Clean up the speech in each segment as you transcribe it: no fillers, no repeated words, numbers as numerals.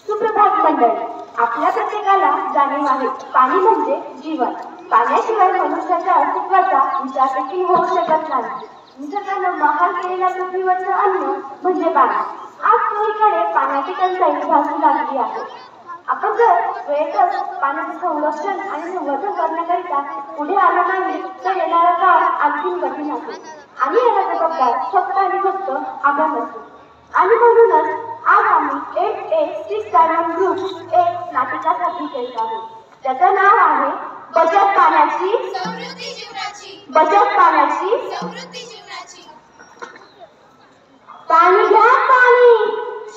सुप्रभात मंडळी, आपल्या प्रत्येकाला जाणीव आहे पाणी म्हणजे जीवन. पाण्याशिवाय मनुष्याच्या अस्तित्वाचा विचार देखील होऊ शकत नाही. निसर्गानं बहाल केलेल्या पृथ्वीवरचं अन्न म्हणजे पाणी. आज चोहीकडे पाण्याची टंचाई भासू लागली आहे. आपण जर वेळेतच पाण्याचे संरक्षण आणि संवर्धन करण्याकरिता पुढे आलो नाही तर येणारा काळ आणखी कठीण असेल. आणि याला जबाबदार फक्त आणि फक्त आपण असतो. आणि म्हणूनच आज आम्ही 8A6 ग्रुप एक नाटिका सादर करीत आहोत. त्याचं नाव आहे बचत पाण्याची समृद्धी जीवनाची. बचत पाण्याची समृद्धी जीवनाची. पाणी घ्या पाणी,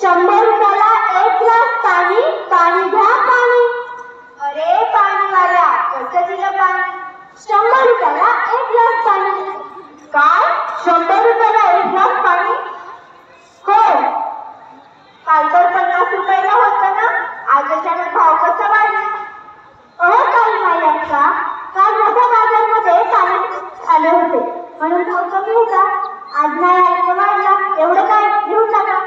100 रुपयाला 1 ग्लास पाणी. पाणी घ्या पाणी. अरे पाणीवाला, कसं दिलं पाणी? 100 रुपयाला 1 ग्लास पाणी. काय 100 रुपयाला 1 ग्लास पाणी? हो, काल तर 50 रुपयाला होतं ना. आज अचानक भाव कसा वाढला? काही नाही अक्का, काल मोठ्या बाजारमध्ये पाणी आले होते म्हणून भाव कमी होता. आज नाही आले तर वाढला. एवढं काय, घेऊन टाका.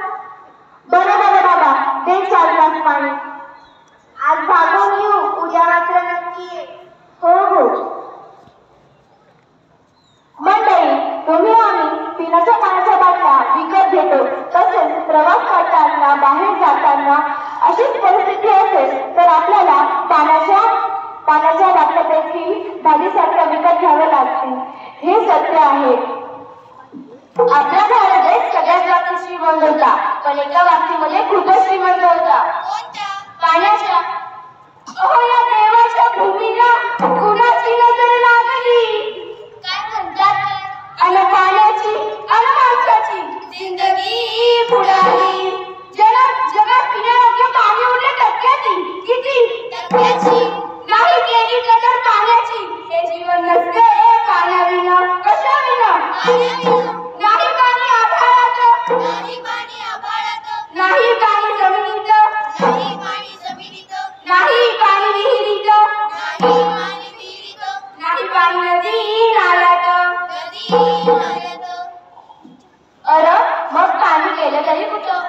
बरं बरं बाबा, दे 4 ग्लास पाणी. आज भागवून येऊ, उद्या मात्र नक्की ये. हो हो. मंडळी, तुम्ही आम्ही पिण्याच्या पाण्याच्या बाटल्या विकत घेतो. तसेच प्रवास करताना, बाहेर जाताना अशीच परिस्थिती असेल तर आपल्याला पाण्याच्या बाटल्या देखील भाजीसारख्या विकत घ्याव्या लागतील. हे सत्य आहे. आपल्या भारत सगळ्यात बाबतीत श्रीमंत होता, पण एका बाबतीमध्ये खूपच श्रीमंत होता. पाण्याच्या. अहो, या देवाच्या भूमीला कुणाची नजर लागली? काय म्हणतात? अन पाण्याची अन माणसाची जिंदगी बुडाली. जगात पिण्यायोग्य पाणी उरले टक्क्याची. किती? टक्क्याची. नाही केली कदर पाण्याची. हे जीवन नसते पाण्याविना. कशाविना? पाण्याविना. नाही पाणी आभाळात. नाही पाणी आभाळात. नाही पाणी जमिनीत. नाही पाणी जमिनीत. नाही पाणी विहिरीत. नाही पाणी विहिरीत. नाही पाणी नदी नाल्यात. नदी नाल्यात. अरे मग पाणी गेलं तरी कुठं?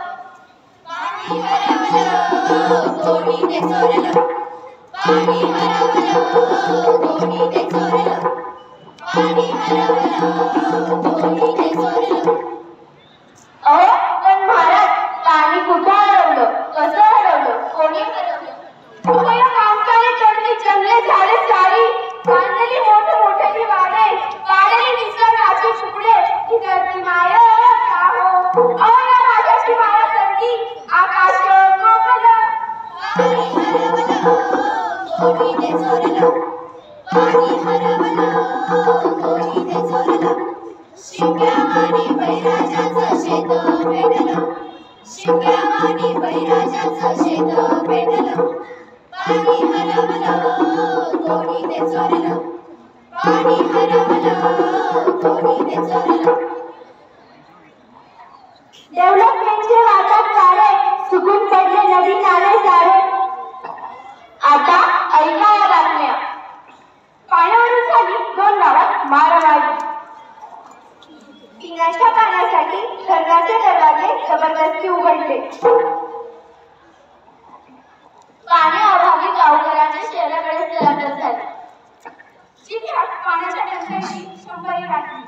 पाणी हरवलं कोणी ते चोरलं. पाणी हरवलं कोणी ते चोरलं. पाणी हरवलं कोणी ते चोरलं. अहो पण महाराज, पाणी कुठं हरवलं? कसं हरवलं? कोणी हरवलं? अहो, या माणसाने चढली जंगले झाडे सारी, बांधलेली मोठमोठ्याची वाडे, काढलेली निसर्गाची तुकडे, ही धरती माय का हो? अहो, या राजाची माया सरली, आकाश कोकणलं. पाणी हरवलं कोणी ते चोरलं. पाणी हरवलं कोणी ते चोरलं. शिंप्यावाणी बैराजाचं शेत पेटलं. शिंप्यावाणी बैराजाचं शेत पेटलं. पाणी हरवलं कोणी ते चोरलं. पाणी हरवलं कोणी ते चोरलं. डेव्हलपमेंटचे वाटप सारे, सुकून पडले नदी नाले सारे. आता ऐका या बातम्या. पाण्यावरून झाली 2 गावात मारामारी. पिण्याच्या पाण्यासाठी धरणाचे दरवाजे जबरदस्ती उघडले. पाण्याअभावी गावकऱ्यांचे शहराकडे स्थलांतर झाले. जिल्ह्यात पाण्याच्या टंचाईची 100 गाठली.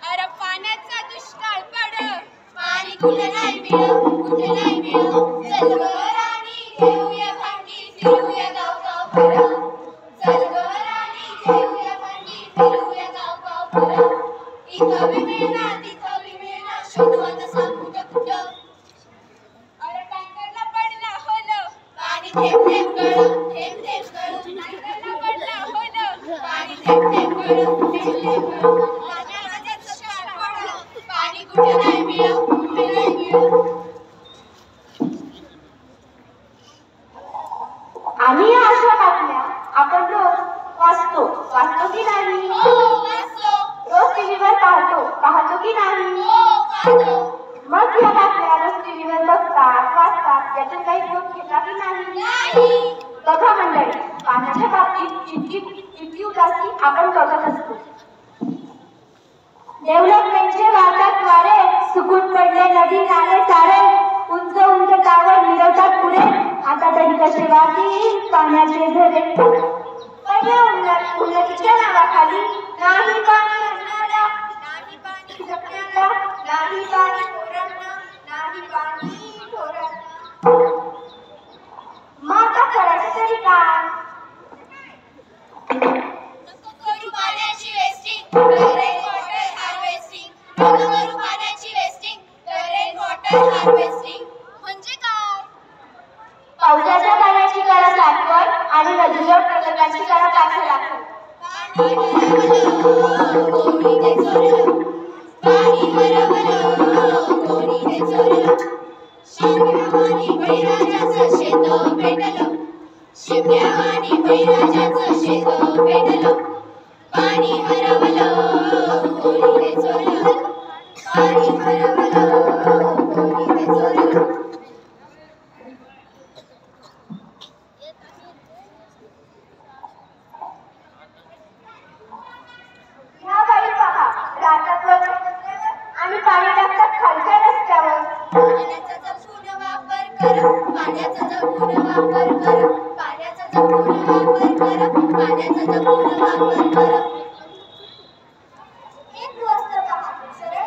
अरे पाण्याचा दुष्काळ पड. पाणी कुठे नाही मिळ, कुठे नाही मिळ. चल ग राणी घेऊया भांडी, फिरूया गाव गाव भर. चल ग राणी घेऊया भांडी, फिरूया गाव गाव भर. इथं बी मिळणार, तिथं बी मिळणार, शोधू आता सांग कुठं कुठं. अरे टँकरला पडला होल, पाणी थेंब थेंब गळं, थेंब थेंब गळं. टँकरला पडला होल, पाणी थेंब थेंब गळं, थेंब थेंब गळं. पाण्याचा दुष्काळ पड. पाणी कुठे नाही मिळ, कुठे नाही मिळ. आणि अशा बातम्या आपण रोज वाचतो की नाही? हो वाचतो. रोज टीव्हीवर पाहतो की नाही? हो पाहतो. मग या बातम्या रोज टीव्हीवर बघतात वाचतात, यातून काही उपयोग घेता की नाही? नाही. बघा मंडळी, पाण्याच्या बाबतीत इतकी उदासी आपण बघत असतो. डेव्हलपमेंटचे वाहतात वारे, सुकून पडले नदी नाले सारे, उंच उंच टावर मिरवतात पुढे, आता तरी कसे वाहतील पाण्याचे झरे. उन्नतीच्या नावाखाली नाही पाणी अन्नाला, नाही पाणी जगण्याला, नाही पाणी पोरांना, नाही पाणी ढोरांना. माता करायचं तरी काय? नको करू पाण्याची वेस्टिंग, रेन वॉटर हार्वेस्टिंग. नको करू पाण्याची वेस्टिंग, रेन वॉटर हार्वेस्टिंग. म्हणजे काय? पावसाच्या पाण्याची करा साठवण आणि नदीवर प्रकल्पांची करा काठे राखण. पाणी हरवलं कोणी ते चोरलं, पाणी हरवलं कोणी ते चोरलं. शिमग्या आणि बळीराजाचं शेत पेटलं, शिमग्या आणि बळीराजाचं शेत पेटलं. पाणी हरवलं कोणी ते चोरलं, पाणी हरवलं कोणी ते चोरलं. ह्या बाई पहा, रानात वगैरे नसल्यावर आम्ही पाणी टाकतात खालच्या रस्त्यावर. पाण्याचा जपून वापर कर, पाण्याचा जपून वापर कर, पाण्याचा जपून वापर कर, पाण्याचा जपून वापर कर. एक गृहस्थ पहा, सरळ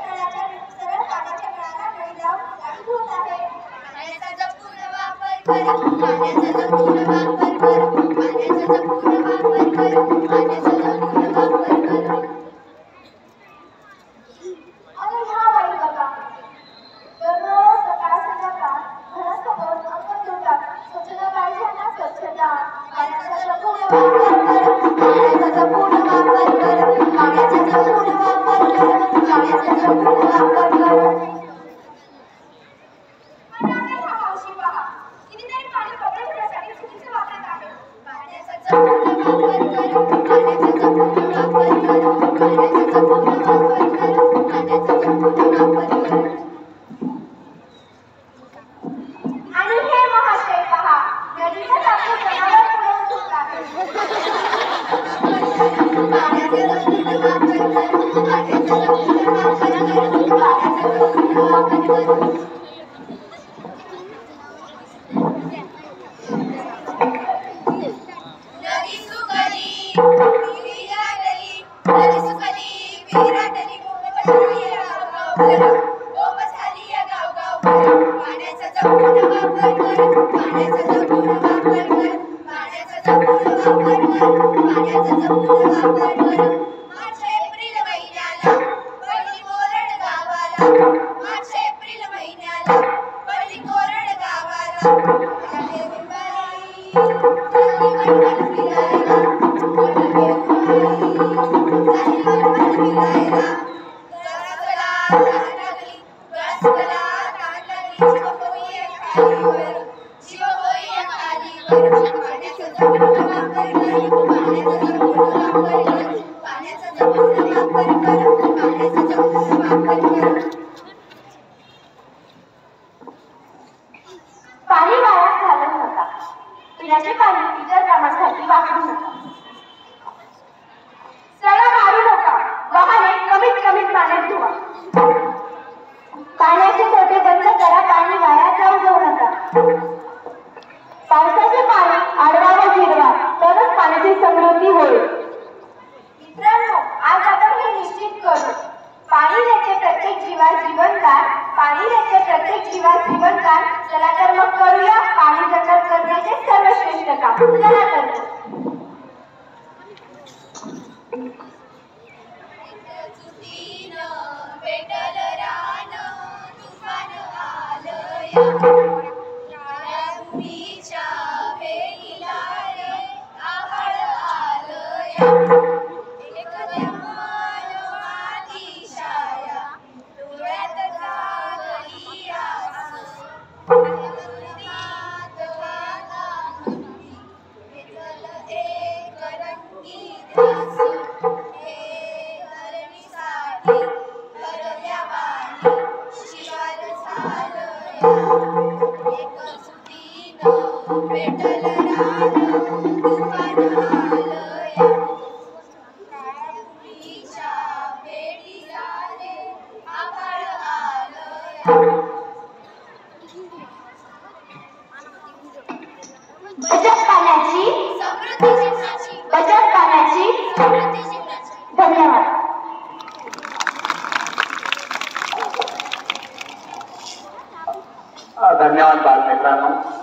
पाण्याच्या नळाला नळी लावून गाडी धुवत आहे. पाण्याचा जपून वापर कर, पाण्याचा जपून वापर कर, पाण्याचा जपून वापर कर, पाण्याचा जपून वापर कर. आणि ह्या बाई बघा, दररोज सकाळ संध्याकाळ घरासमोर अंगण धुतात. स्वच्छता पाहिजे ना स्वच्छता. पाण्याचा जपून वापर कर, पाण्याचा जपून वापर कर, पाण्याचा जपून वापर कर, पाण्याचा जपून वापर कर. आणि हा मावशी पहा, कितीतरी पाणी कपडे धुण्यासाठी चुकीचे वापरत आहे. पाण्याचा जपून वापर कर, पाण्याचा जपून वापर कर, पाण्याचा जपून वापर कर, पाण्याचा जपून वापर कर. आणि हे महाशय पहा, नदीचा टाकू जनावर पुढे सुटतात. पाण्याचा जपून वापर कर, पाण्याचा जपून वापर कर, पाण्याचा जपून वापर कर. नदी सुकली विहिरी आटली, नदी सुकली विहिरी आटली, बोंब झाली गाव गाव भर, बोंब झाली गाव गाव भर. पाण्याचा जपून वापर कर, पाण्याचा जपून वापर कर, पाण्याचा जपून वापर कर, पाण्याचा जपून वापर कर. मार्च एप्रिल महिन्याला पहिली कोरड गावाला, मार्च एप्रिल महिन्याला पहिली कोरड गावाला. आले बिंबारी चालली वनवन फिरायला, वनवे उभारी चालली वनवन फिरायला. ग्रासला तहान लागली, ग्रासला तहान लागली, जीव होई खालीवर, जीव होई खालीवर. पाण्याचा जपून वापर कर, पाण्याचा जपून वापर कर, पाण्याचा जपून वापर कर, पाण्याचा जपून वापर कर. पाणी वाया घालवू नका. पिण्याचे पाणी इतर कामासाठी वापरू नका. सडा मारू नका. वाहने कमीत पाण्यात धुवा. पाण्याचे तोटे बंद करा. पाणी वाया जाऊ देऊ नका. पावसाचे पाणी आडवा व जिरवा, तरच पाण्याची समृद्धी होईल. मित्रांनो, आज आपण हे निश्चित करू. पाणी देते प्रत्येक जीवास जीवनदान, पाणी देते प्रत्येक जीवास जीवनदान. चला तर मग करूया पाणी जतन करण्याचे सर्वश्रेष्ठ काम. चला तर. चुकीनं पेटल रान, तुफान आलया. रात्रीच्या वेळीला रे आभाळ आलया. एकदम अतिशया डोळ्यात जागली आस. अंतरात वातावरणी घेतलं एक रंगी ध्यास. हे धरणीसाठी भरल्या वाणी शिवार झालया. एक सुतीनं पेटल रान, तुफान धन्यवाद बालमित्रांनो.